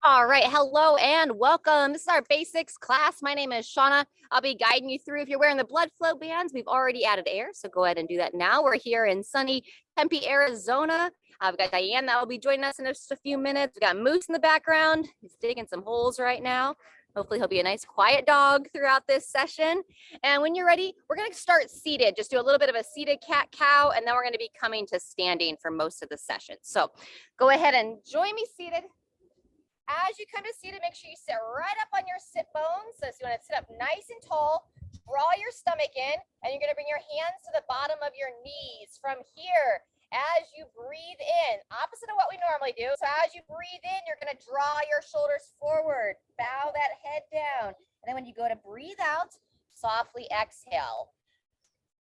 All right, hello and welcome. This is our basics class. My name is Shauna. I'll be guiding you through. If you're wearing the blood flow bands, we've already added air, so go ahead and do that now. We're here in sunny Tempe, Arizona. We've got Diane that will be joining us in just a few minutes. We've got Moose in the background. He's digging some holes right now. Hopefully he'll be a nice quiet dog throughout this session. And when you're ready, we're going to start seated. Just do a little bit of a seated cat-cow, and then we're going to be coming to standing for most of the session. So go ahead and join me seated. As you come to seated, make sure you sit right up on your sit bones. So you want to sit up nice and tall, draw your stomach in, and you're going to bring your hands to the bottom of your knees. From here, as you breathe in, opposite of what we normally do. So as you breathe in, you're going to draw your shoulders forward, bow that head down. And then when you go to breathe out, softly exhale.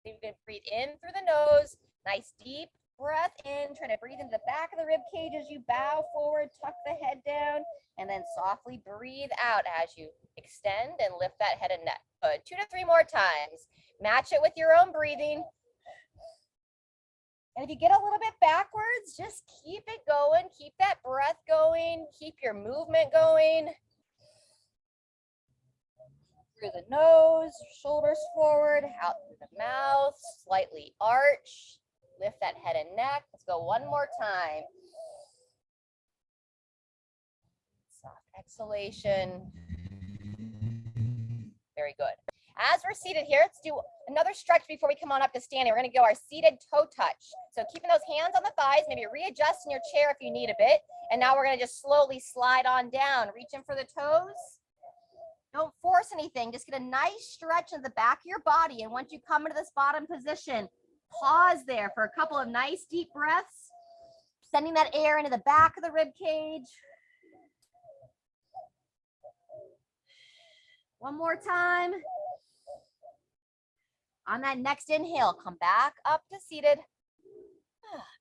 So you can breathe in through the nose, nice deep breath in, try to breathe into the back of the rib cage as you bow forward, tuck the head down, and then softly breathe out as you extend and lift that head and neck. Good. 2 to 3 more times. Match it with your own breathing. And if you get a little bit backwards, just keep it going. Keep that breath going. Keep your movement going. Through the nose, shoulders forward, out through the mouth, slightly arch. Lift that head and neck. Let's go one more time. Soft exhalation. Very good. As we're seated here, let's do another stretch before we come on up to standing. We're going to go our seated toe touch. So keeping those hands on the thighs, maybe readjust in your chair if you need a bit. And now we're going to just slowly slide on down. Reach in for the toes. Don't force anything. Just get a nice stretch in the back of your body. And once you come into this bottom position, pause there for a couple of nice deep breaths, sending that air into the back of the rib cage. One more time. On that next inhale, come back up to seated.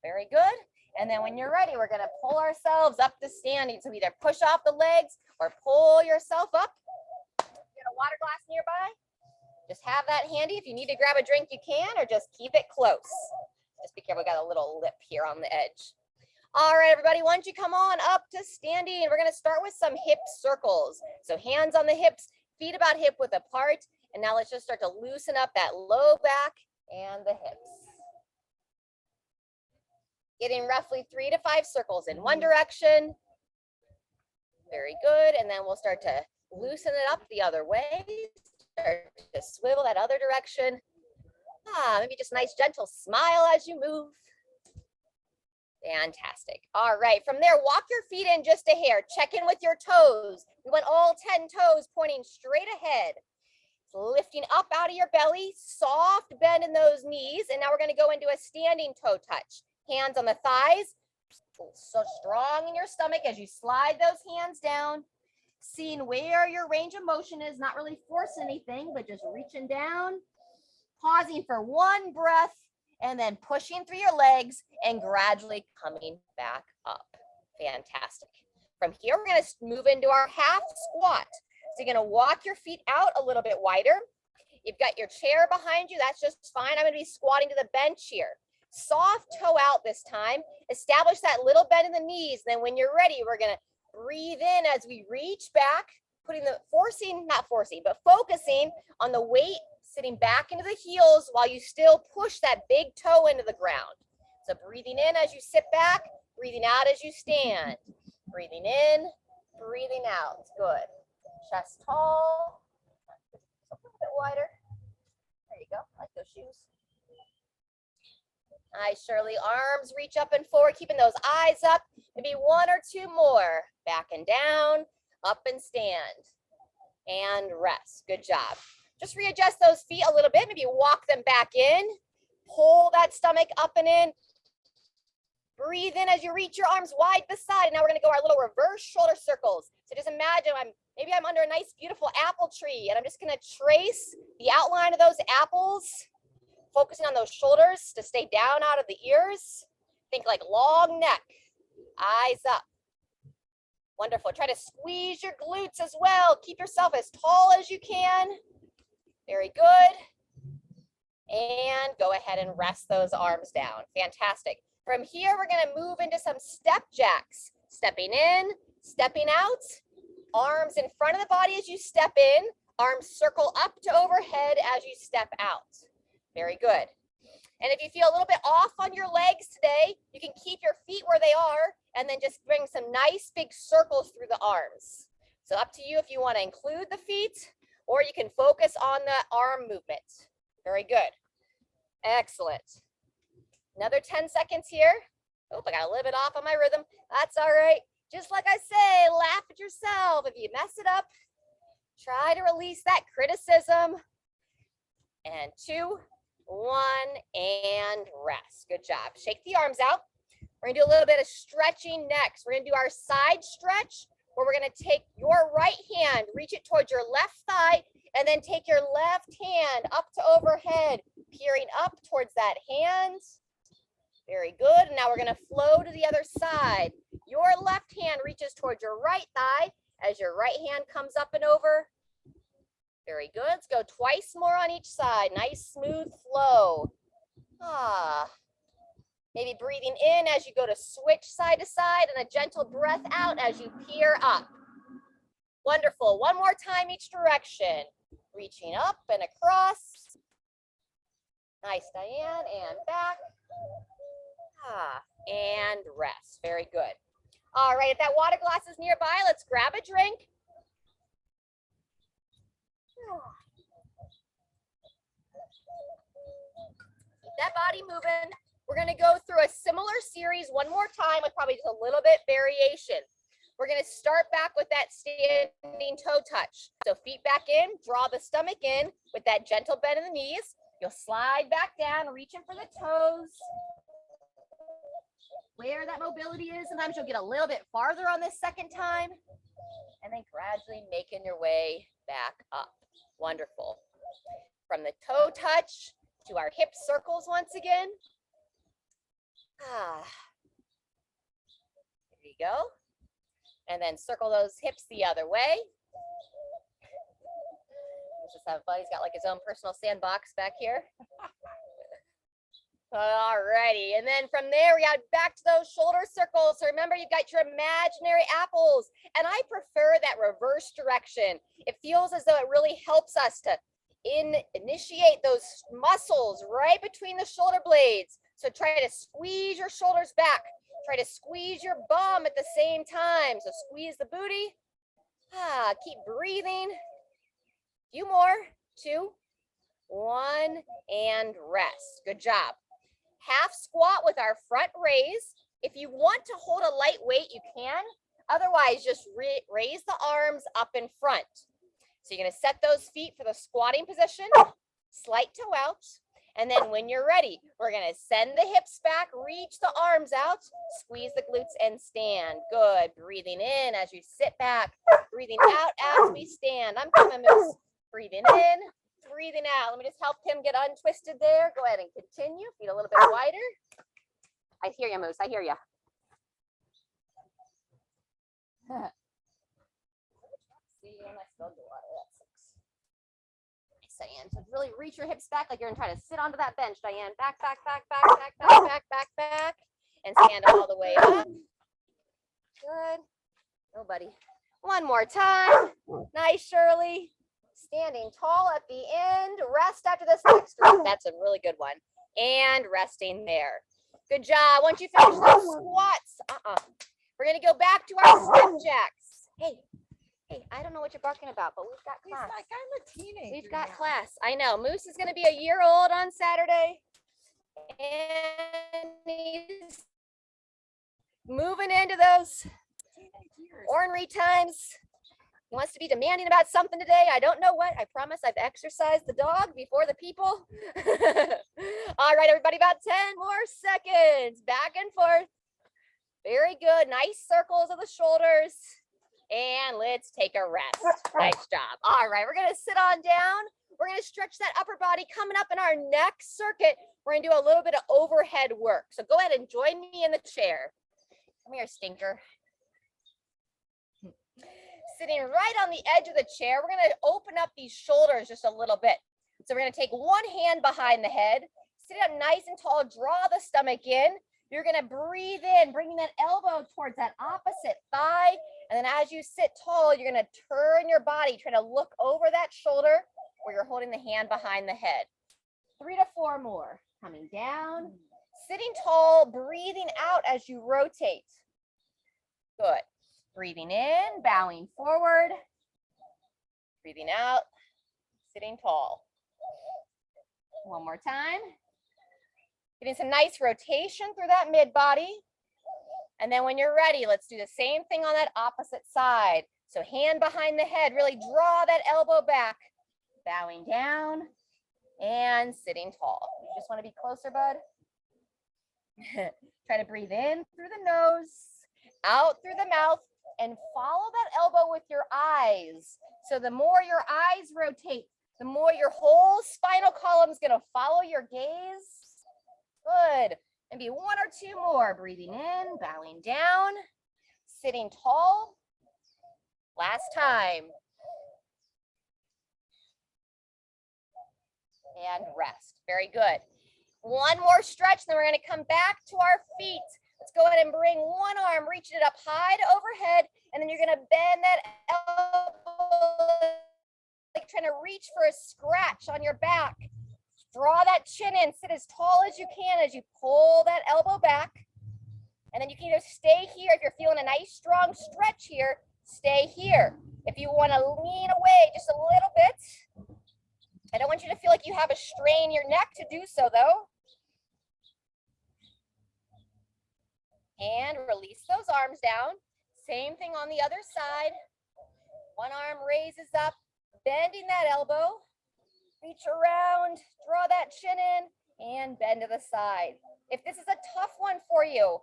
Very good. And then when you're ready, we're going to pull ourselves up to standing. So either push off the legs or pull yourself up. Get a water glass nearby. Just have that handy. If you need to grab a drink, you can, or just keep it close. Just be careful, we got a little lip here on the edge. All right, everybody, once you come on up to standing, we're going to start with some hip circles. So hands on the hips, feet about hip width apart. And now let's just start to loosen up that low back and the hips. Getting roughly 3 to 5 circles in one direction. Very good. And then we'll start to loosen it up the other way. Start to swivel that other direction. Maybe just a nice gentle smile as you move. Fantastic. All right, from there, walk your feet in just a hair. Check in with your toes. We want all 10 toes pointing straight ahead. Lifting up out of your belly, soft bend in those knees. And now we're going to go into a standing toe touch. Hands on the thighs. So strong in your stomach as you slide those hands down. Seeing where your range of motion is, not really forcing anything, but just reaching down, pausing for one breath, and then pushing through your legs and gradually coming back up. Fantastic. From here, we're going to move into our half squat. So you're going to walk your feet out a little bit wider. You've got your chair behind you. That's just fine. I'm going to be squatting to the bench here. Soft toe out this time. Establish that little bend in the knees. Then when you're ready, we're going to breathe in as we reach back, focusing on the weight sitting back into the heels while you still push that big toe into the ground. So breathing in as you sit back, breathing out as you stand. Breathing in, breathing out. Good. Chest tall. A little bit wider. There you go. I like those shoes. Nice, Shirley. Arms reach up and forward, keeping those eyes up. Maybe 1 or 2 more. Back and down, up and stand. And rest. Good job. Just readjust those feet a little bit. Maybe walk them back in. Pull that stomach up and in. Breathe in as you reach your arms wide beside. And now we're going to go our little reverse shoulder circles. So just imagine maybe I'm under a nice, beautiful apple tree. And I'm just going to trace the outline of those apples. Focusing on those shoulders to stay down out of the ears. Think like long neck, eyes up. Wonderful. Try to squeeze your glutes as well. Keep yourself as tall as you can. Very good. And go ahead and rest those arms down. Fantastic. From here, we're going to move into some step jacks. Stepping in, Stepping out, arms in front of the body as you step in, arms circle up to overhead as you step out. Very good. And if you feel a little bit off on your legs today, you can keep your feet where they are and then just bring some nice big circles through the arms. So up to you if you want to include the feet, or you can focus on the arm movement. Very good. Excellent. Another 10 seconds here. Oh, I got a little bit off on my rhythm. That's all right. Just like I say, laugh at yourself. If you mess it up, try to release that criticism. And 2, 1, and rest. Good job. Shake the arms out. We're gonna do a little bit of stretching next. We're gonna do our side stretch, where we're gonna take your right hand, reach it towards your left thigh, and then take your left hand up to overhead, peering up towards that hand. Very good. And now we're gonna flow to the other side. Your left hand reaches towards your right thigh as your right hand comes up and over. Very good. Let's go twice more on each side. Nice, smooth flow. Maybe breathing in as you go to switch side to side, and a gentle breath out as you peer up. Wonderful. One more time each direction. Reaching up and across. Nice, Diane. And back. And rest. Very good. All right, if that water glass is nearby, let's grab a drink. Keep that body moving. We're going to go through a similar series one more time with probably just a little bit variation. We're going to start back with that standing toe touch. So feet back in, draw the stomach in with that gentle bend in the knees. You'll slide back down, reaching for the toes. Where that mobility is, sometimes you'll get a little bit farther on this second time, and then gradually making your way back up. Wonderful. From the toe touch to our hip circles once again. There you go. And then circle those hips the other way. Let's just have Buddy's got like his own personal sandbox back here. All righty, and then from there we got back to those shoulder circles. So remember, you've got your imaginary apples, and I prefer that reverse direction. It feels as though it really helps us to initiate those muscles right between the shoulder blades. So try to squeeze your shoulders back. Try to squeeze your bum at the same time. So squeeze the booty. Keep breathing. A few more. 2, 1, and rest. Good job. Half squat with our front raise. If you want to hold a light weight, you can. Otherwise, just raise the arms up in front. So you're going to set those feet for the squatting position, slight toe out. And then when you're ready, we're going to send the hips back, reach the arms out, squeeze the glutes and stand. Good. Breathing in as you sit back, breathing out as we stand. I'm coming, Moose. Breathing in, breathing out. Let me just help him get untwisted there. Go ahead and continue. Feet a little bit wider. I hear you, Moose. I hear you. See, and I spilled the water. That sucks. Nice, Diane. So really reach your hips back like you're going to try to sit onto that bench, Diane. Back, back, back, back, back, back, back, back, back. And stand all the way up. Good. Nobody. One more time. Nice, Shirley. Standing tall at the end. Rest after this next one. That's a really good one. And resting there. Good job. Once you finish those squats, we're going to go back to our step jacks. Hey, I don't know what you're barking about, but we've got class. He's like, I'm a teenager. We've got now. class. I know. Moose is going to be a year old on Saturday. And he's moving into those ornery times. He wants to be demanding about something today. I don't know what. I promise I've exercised the dog before the people. All right, everybody, about 10 more seconds. Back and forth. Very good. Nice circles of the shoulders. And let's take a rest. Nice job. All right, we're going to sit on down. We're going to stretch that upper body. Coming up in our next circuit, we're going to do a little bit of overhead work. So go ahead and join me in the chair. Come here, stinker. Sitting right on the edge of the chair, we're going to open up these shoulders just a little bit. So we're going to take one hand behind the head, sit up nice and tall, draw the stomach in. You're going to breathe in, bringing that elbow towards that opposite thigh, And then as you sit tall, you're going to turn your body, trying to look over that shoulder where you're holding the hand behind the head. 3 to 4 more. Coming down, sitting tall, breathing out as you rotate. Good. Breathing in, bowing forward. Breathing out, sitting tall. One more time. Getting some nice rotation through that mid body. And then when you're ready, let's do the same thing on that opposite side. So hand behind the head, really draw that elbow back. Bowing down and sitting tall. You just want to be closer, bud. Try to breathe in through the nose, out through the mouth, and follow that elbow with your eyes. So the more your eyes rotate, the more your whole spinal column is going to follow your gaze. Good. Maybe 1 or 2 more. Breathing in, bowing down, sitting tall. Last time. And rest. Very good. One more stretch, then we're going to come back to our feet. Let's go ahead and bring one arm, reach it up high to overhead, and then you're going to bend that elbow, like trying to reach for a scratch on your back. Draw that chin in, sit as tall as you can as you pull that elbow back. And then you can either stay here if you're feeling a nice strong stretch here, stay here. If you want to lean away just a little bit, I don't want you to feel like you have a strain in your neck to do so though. And release those arms down. Same thing on the other side. One arm raises up, bending that elbow. Reach around, draw that chin in, and bend to the side. If this is a tough one for you,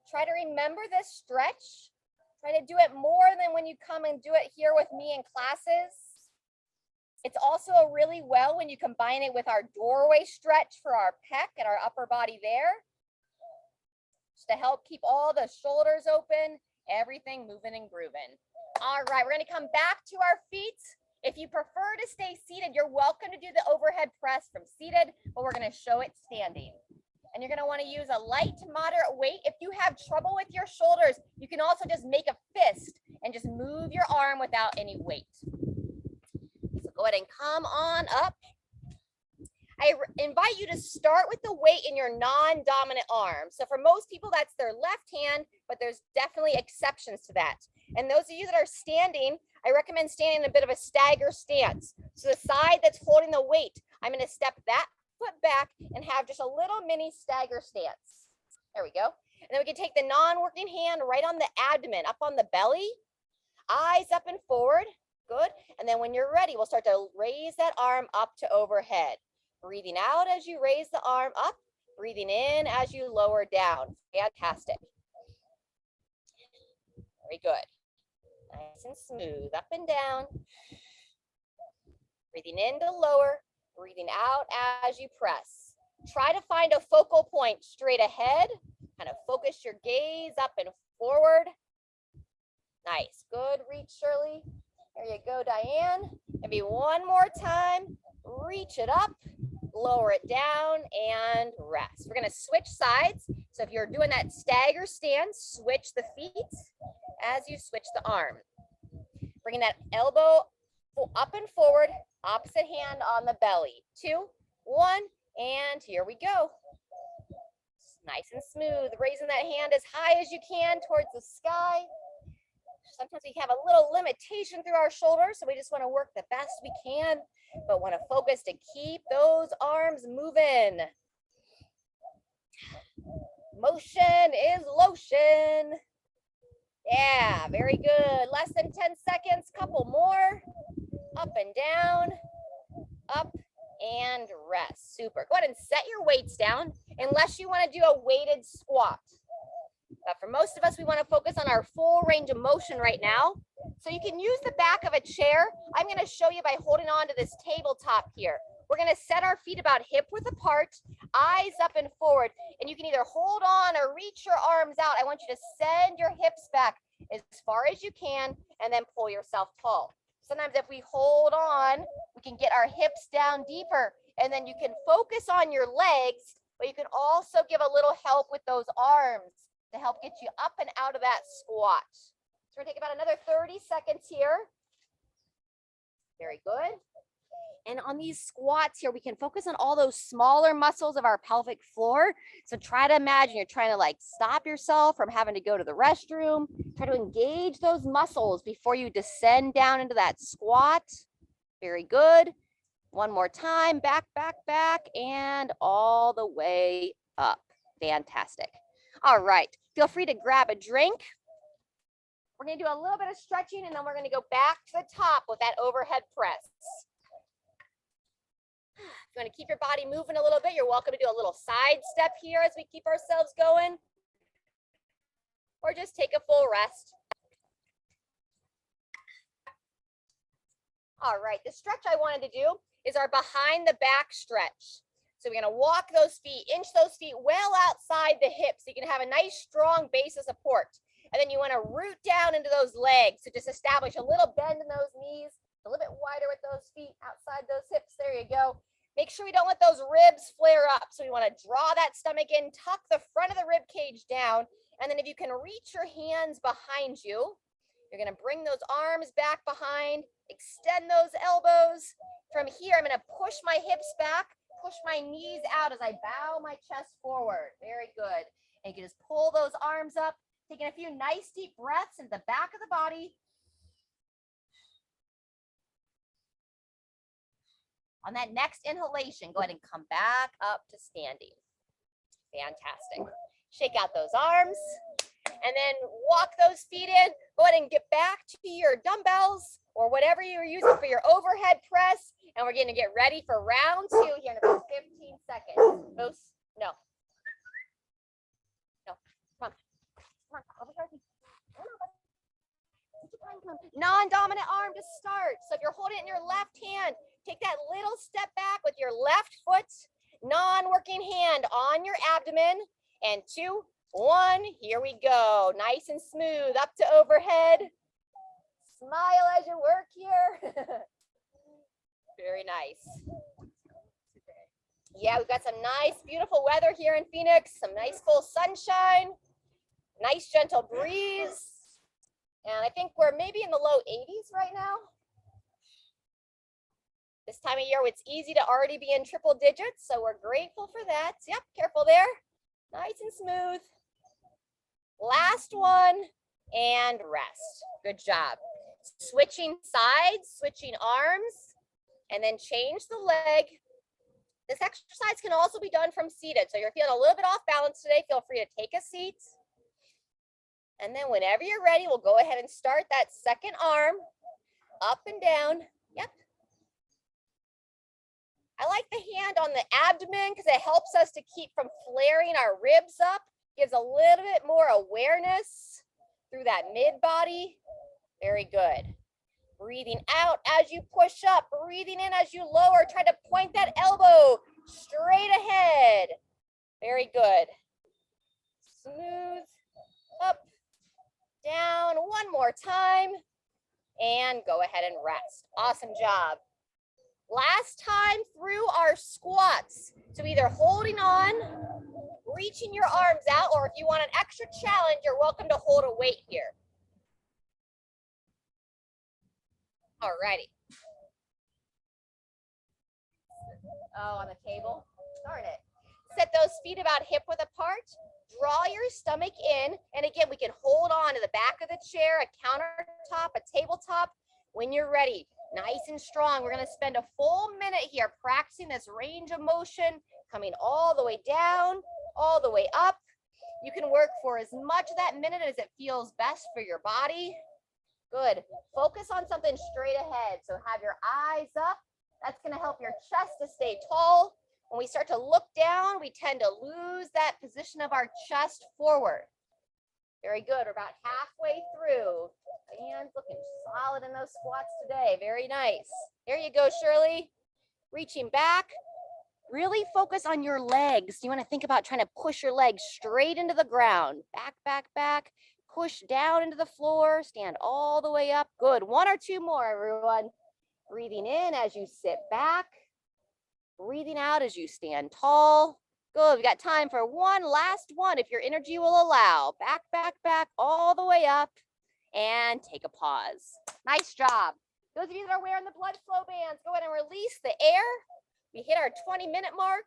try to remember this stretch. Try to do it more than when you come and do it here with me in classes. It's also really well when you combine it with our doorway stretch for our pec and our upper body there. Just to help keep all the shoulders open, everything moving and grooving. All right, we're going to come back to our feet. If you prefer to stay seated, you're welcome to do the overhead press from seated, but we're going to show it standing. And you're going to want to use a light to moderate weight. If you have trouble with your shoulders, you can also just make a fist and just move your arm without any weight. So go ahead and come on up. I invite you to start with the weight in your non-dominant arm. So for most people, that's their left hand, but there's definitely exceptions to that. And those of you that are standing, I recommend standing in a bit of a stagger stance. So the side that's holding the weight, I'm going to step that foot back and have just a little mini stagger stance. There we go. And then we can take the non-working hand right on the abdomen, up on the belly, eyes up and forward. Good. And then when you're ready, we'll start to raise that arm up to overhead. Breathing out as you raise the arm up, breathing in as you lower down. Fantastic. Very good. Nice and smooth, up and down. Breathing in to lower, breathing out as you press. Try to find a focal point straight ahead. Kind of focus your gaze up and forward. Nice, good, reach Shirley. There you go, Diane. Maybe one more time. Reach it up, lower it down, and rest. We're gonna switch sides. So if you're doing that stagger stance, switch the feet as you switch the arm. Bringing that elbow up and forward, opposite hand on the belly. 2, 1, and here we go. Nice and smooth, raising that hand as high as you can towards the sky. Sometimes we have a little limitation through our shoulders, so we just want to work the best we can, but want to focus to keep those arms moving. Motion is lotion. Yeah, very good. Less than 10 seconds, couple more. Up and down, up and rest. Super. Go ahead and set your weights down unless you want to do a weighted squat. But for most of us, we want to focus on our full range of motion right now. So you can use the back of a chair. I'm going to show you by holding on to this tabletop here. We're going to set our feet about hip width apart, eyes up and forward. And you can either hold on or reach your arms out. I want you to send your hips back as far as you can and then pull yourself tall. Sometimes if we hold on, we can get our hips down deeper. And then you can focus on your legs, but you can also give a little help with those arms to help get you up and out of that squat. It's we're gonna take about another 30 seconds here. Very good. And on these squats here, we can focus on all those smaller muscles of our pelvic floor. So try to imagine you're trying to like stop yourself from having to go to the restroom. Try to engage those muscles before you descend down into that squat. Very good. One more time, back, back, back, and all the way up. Fantastic. All right, feel free to grab a drink. We're gonna do a little bit of stretching and then we're gonna go back to the top with that overhead press. If you want to keep your body moving a little bit, you're welcome to do a little side step here as we keep ourselves going. Or just take a full rest. All right, the stretch I wanted to do is our behind the back stretch. So we're going to walk those feet, inch those feet well outside the hips so you can have a nice strong base of support. And then you want to root down into those legs to just establish a little bend in those knees, a little bit wider with those feet outside those hips. There you go. Make sure we don't let those ribs flare up. So we want to draw that stomach in, tuck the front of the rib cage down. And then if you can reach your hands behind you, you're going to bring those arms back behind, extend those elbows. From here, I'm going to push my hips back, push my knees out as I bow my chest forward. Very good. And you can just pull those arms up, taking a few nice deep breaths into the back of the body. On that next inhalation, go ahead and come back up to standing. Fantastic. Shake out those arms and then walk those feet in. Go ahead and get back to your dumbbells or whatever you're using for your overhead press. And we're going to get ready for round 2 here in about 15 seconds. No. Come on. Over here. Non-dominant arm to start. So if you're holding it in your left hand, take that little step back with your left foot, non-working hand on your abdomen. And 2, 1, here we go. Nice and smooth, up to overhead. Smile as you work here. Very nice. Yeah, we've got some nice, beautiful weather here in Phoenix. Some nice full sunshine. Nice gentle breeze. And I think we're maybe in the low 80s right now. This time of year, it's easy to already be in triple digits, so we're grateful for that. Yep, careful there. Nice and smooth. Last one, and rest. Good job. Switching sides, switching arms, and then change the leg. This exercise can also be done from seated, so you're feeling a little bit off balance today, feel free to take a seat. And then whenever you're ready, we'll go ahead and start that second arm up and down. Yep. I like the hand on the abdomen because it helps us to keep from flaring our ribs up. Gives a little bit more awareness through that mid body. Very good. Breathing out as you push up, breathing in as you lower. Try to point that elbow straight ahead. Very good. Smooth, up, down. One more time. And go ahead and rest. Awesome job. Last time through our squats. So either holding on, reaching your arms out, or if you want an extra challenge, you're welcome to hold a weight here. Alrighty. Oh, on the table. Darn it. Set those feet about hip width apart. Draw your stomach in. And again, we can hold on to the back of the chair, a countertop, a tabletop. When you're ready, nice and strong. We're going to spend a full minute here practicing this range of motion, coming all the way down, all the way up. You can work for as much of that minute as it feels best for your body. Good. Focus on something straight ahead. So have your eyes up. That's going to help your chest to stay tall. When we start to look down, we tend to lose that position of our chest forward. Very good. We're about halfway through. Hands looking solid in those squats today. Very nice. There you go, Shirley. Reaching back. Really focus on your legs. You want to think about trying to push your legs straight into the ground. Back, back, back. Push down into the floor. Stand all the way up. Good. 1 or 2 more, everyone. Breathing in as you sit back. Breathing out as you stand tall. Good. We got time for one last one if your energy will allow. Back, back, back, all the way up. and take a pause. Nice job. Those of you that are wearing the blood flow bands, go ahead and release the air. We hit our 20-minute mark.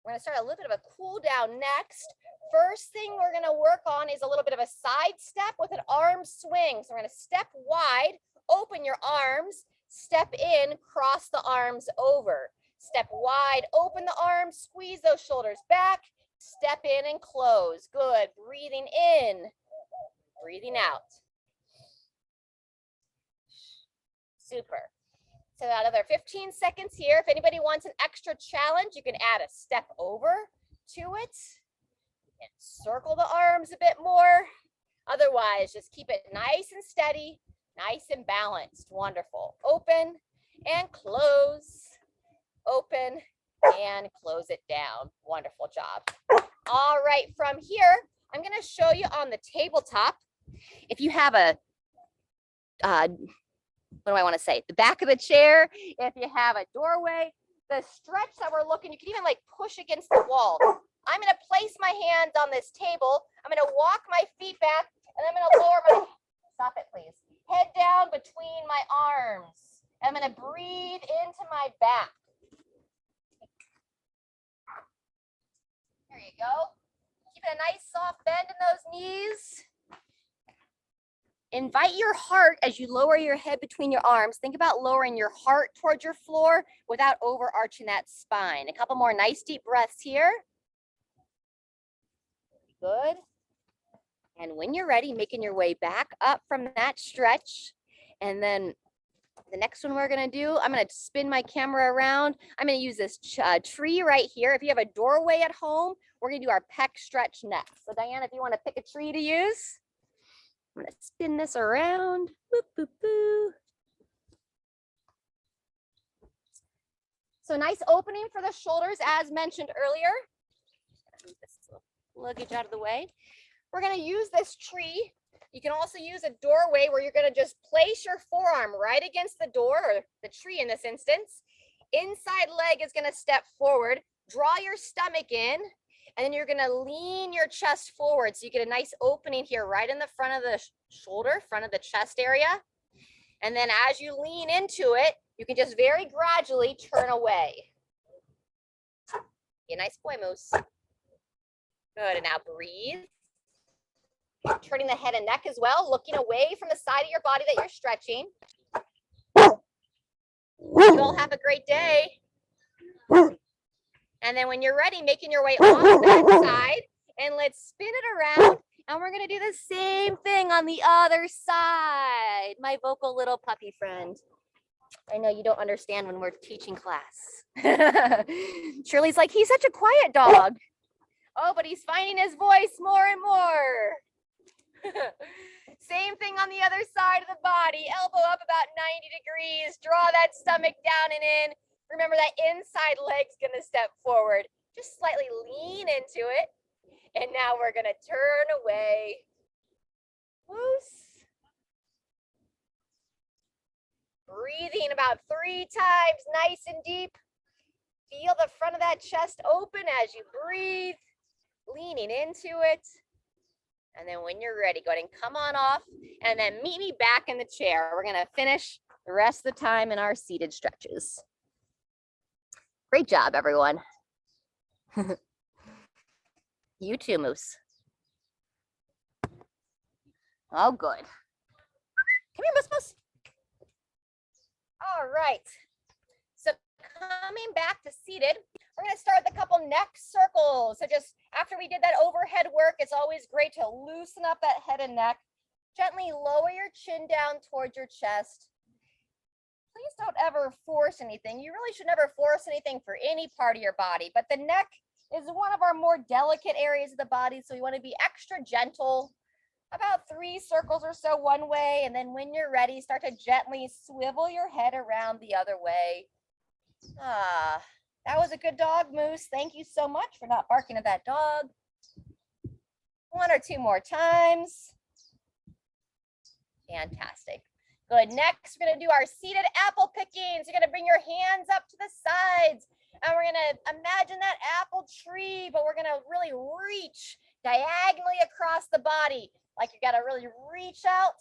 We're gonna start a little bit of a cool down next. First thing we're gonna work on is a little bit of a side step with an arm swing. So we're gonna step wide, open your arms, step in, cross the arms over. Step wide, open the arms, squeeze those shoulders back, step in and close. Good, breathing in, breathing out. Super. So another 15 seconds here. If anybody wants an extra challenge, you can add a step over to it and circle the arms a bit more. Otherwise, just keep it nice and steady, nice and balanced. Wonderful. Open and close. Open and close it down. Wonderful job. All right, from here, I'm going to show you on the tabletop. If you have a what do I want to say? The back of the chair, if you have a doorway, the stretch that we're looking, you can even like push against the wall. I'm going to place my hands on this table. I'm going to walk my feet back and I'm going to lower my, stop it please, head down between my arms. I'm going to breathe into my back. There you go. Keep it a nice soft bend in those knees. Invite your heart as you lower your head between your arms. Think about lowering your heart towards your floor without overarching that spine. A couple more nice deep breaths here. Good. And when you're ready, making your way back up from that stretch. And then the next one we're going to do, I'm going to spin my camera around. I'm going to use this tree right here. If you have a doorway at home, we're going to do our Peck Stretch next. So Diana, if you want to pick a tree to use. I'm going to spin this around. Boop, boop, boop. So nice opening for the shoulders as mentioned earlier. Move this luggage out of the way. We're going to use this tree. You can also use a doorway where you're going to just place your forearm right against the door, or the tree in this instance. Inside leg is going to step forward. Draw your stomach in. And then you're going to lean your chest forward. So you get a nice opening here right in the front of the shoulder, front of the chest area. And then as you lean into it, you can just very gradually turn away. Be a nice boy, Moose. Good. And now breathe. Turning the head and neck as well, looking away from the side of your body that you're stretching. You all have a great day. And then when you're ready, making your way off that side, and let's spin it around. And we're going to do the same thing on the other side. My vocal little puppy friend. I know you don't understand when we're teaching class. Shirley's like, he's such a quiet dog. Oh, but he's finding his voice more and more. Same thing on the other side of the body. Elbow up about 90 degrees. Draw that stomach down and in. Remember that inside leg's going to step forward. Just slightly lean into it. And now we're going to turn away. Loose. Breathing about 3 times, nice and deep. Feel the front of that chest open as you breathe. Leaning into it. And then when you're ready, go ahead and come on off. And then meet me back in the chair. We're going to finish the rest of the time in our seated stretches. Great job, everyone. You too, Moose. Oh, good. Come here, Moose, Moose. All right. So coming back to seated, we're going to start with a couple neck circles. So just after we did that overhead work, it's always great to loosen up that head and neck. Gently lower your chin down towards your chest. Please don't ever force anything. You really should never force anything for any part of your body, but the neck is one of our more delicate areas of the body, so we want to be extra gentle. About 3 circles or so one way, and then when you're ready, start to gently swivel your head around the other way. Ah, that was a good dog, Moose. Thank you so much for not barking at that dog. 1 or 2 more times. Fantastic. Good. Next, we're going to do our seated apple pickings. You're going to bring your hands up to the sides. And we're going to imagine that apple tree, but we're going to really reach diagonally across the body, like you got to really reach out.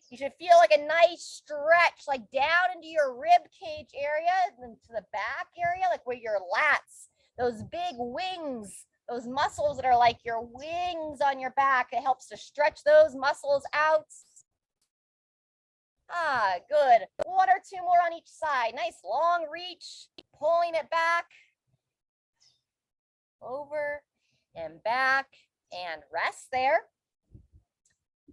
You should feel like a nice stretch, like down into your rib cage area and to the back area, like where your lats, those big wings, those muscles that are like your wings on your back. It helps to stretch those muscles out. Ah, good. One or two more on each side. Nice long reach, pulling it back, over and back, and rest there.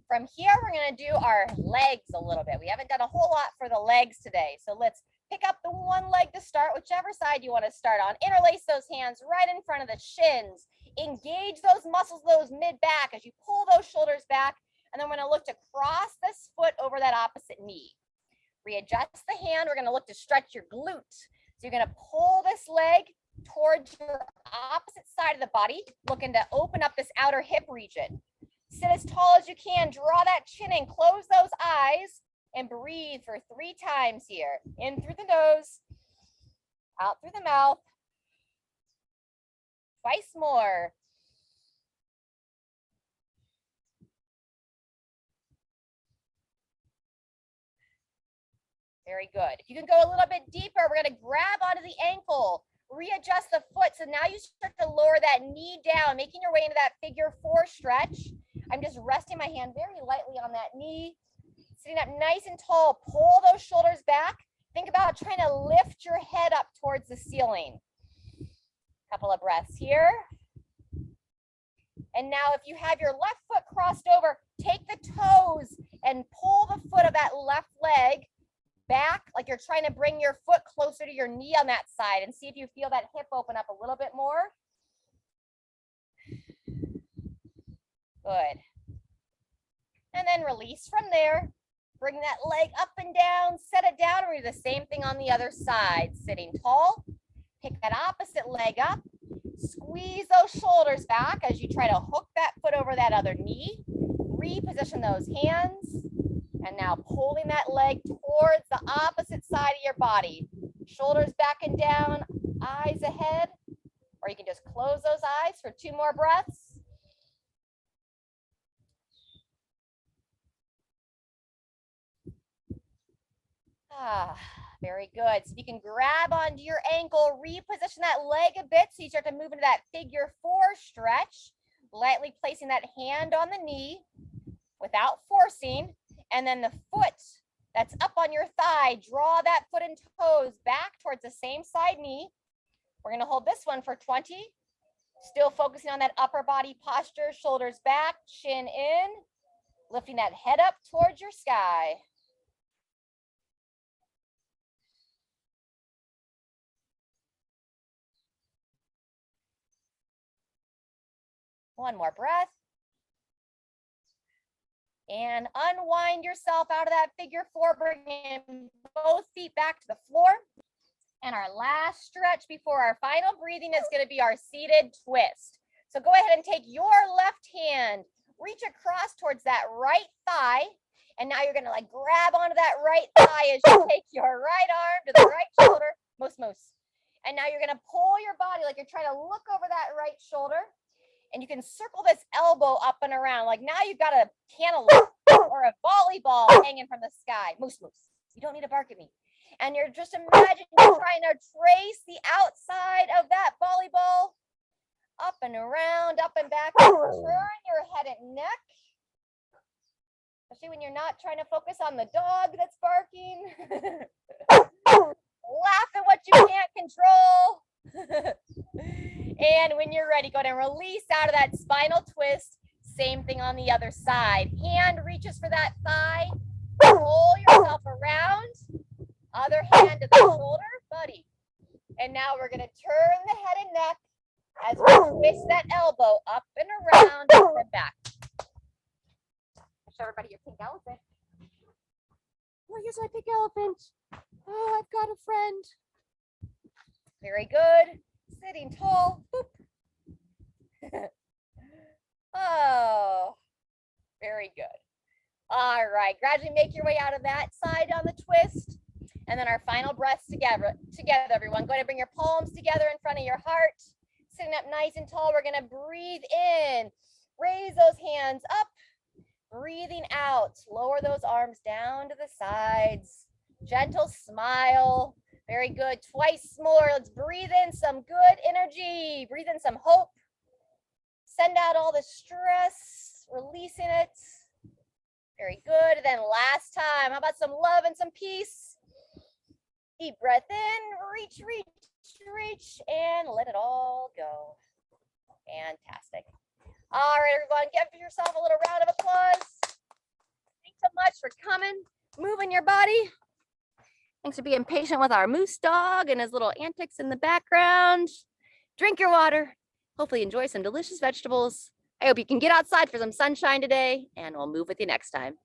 From here, we're going to do our legs a little bit. We haven't done a whole lot for the legs today. So let's pick up the one leg to start, whichever side you want to start on. Interlace those hands right in front of the shins. Engage those muscles, those mid-back as you pull those shoulders back. And then we're going to look to cross this foot over that opposite knee. Readjust the hand. We're going to look to stretch your glute. So you're going to pull this leg towards your opposite side of the body, looking to open up this outer hip region. Sit as tall as you can, draw that chin in, close those eyes, and breathe for 3 times here. In through the nose, out through the mouth. Twice more. Very good. If you can go a little bit deeper, we're going to grab onto the ankle, readjust the foot. So now you start to lower that knee down, making your way into that figure 4 stretch. I'm just resting my hand very lightly on that knee, sitting up nice and tall. Pull those shoulders back. Think about trying to lift your head up towards the ceiling. Couple of breaths here. And now if you have your left foot crossed over, take the toes and pull the foot of that left leg back, like you're trying to bring your foot closer to your knee on that side, and see if you feel that hip open up a little bit more. Good. And then release from there. Bring that leg up and down, set it down, and do the same thing on the other side. Sitting tall, pick that opposite leg up, squeeze those shoulders back as you try to hook that foot over that other knee. Reposition those hands, and now pulling that leg towards the opposite side of your body. Shoulders back and down, eyes ahead, or you can just close those eyes for 2 more breaths. Ah, very good. So you can grab onto your ankle, reposition that leg a bit so you start to move into that figure 4 stretch, lightly placing that hand on the knee without forcing, and then the foot that's up on your thigh, draw that foot and toes back towards the same side knee. We're going to hold this one for 20, still focusing on that upper body posture, shoulders back, chin in, lifting that head up towards your sky. One more breath. And unwind yourself out of that figure 4, bringing both feet back to the floor. And our last stretch before our final breathing is going to be our seated twist. So go ahead and take your left hand, reach across towards that right thigh. And now you're going to like grab onto that right thigh as you take your right arm to the right shoulder, moose. And now you're going to pull your body like you're trying to look over that right shoulder. And you can circle this elbow up and around. Like now you've got a cantaloupe or a volleyball hanging from the sky. Moose. You don't need to bark at me. And you're just imagine you're trying to trace the outside of that volleyball up and around, up and back. Turn your head and neck. Especially when you're not trying to focus on the dog that's barking. Laugh at what you can't control. And when you're ready, go ahead and release out of that spinal twist. Same thing on the other side. Hand reaches for that thigh. Pull yourself around. Other hand to the shoulder, buddy. And now we're going to turn the head and neck as we twist that elbow up and around and back. Show everybody your pink elephant. Oh, here's my pink elephant. Oh, I've got a friend. Very good. Sitting tall. Boop. Oh, very good. All right, gradually make your way out of that side on the twist. And then our final breaths together, everyone. Go ahead and bring your palms together in front of your heart. Sitting up nice and tall, we're going to breathe in. Raise those hands up. Breathing out. Lower those arms down to the sides. Gentle smile. Very good. Twice more. Let's breathe in some good energy. Breathe in some hope. Send out all the stress, releasing it. Very good. And then last time, how about some love and some peace? Deep breath in, reach, reach, reach, and let it all go. Fantastic. All right, everyone, give yourself a little round of applause. Thanks so much for coming, moving your body. Thanks for being patient with our moose dog and his little antics in the background. Drink your water. Hopefully enjoy some delicious vegetables. I hope you can get outside for some sunshine today, and we'll move with you next time.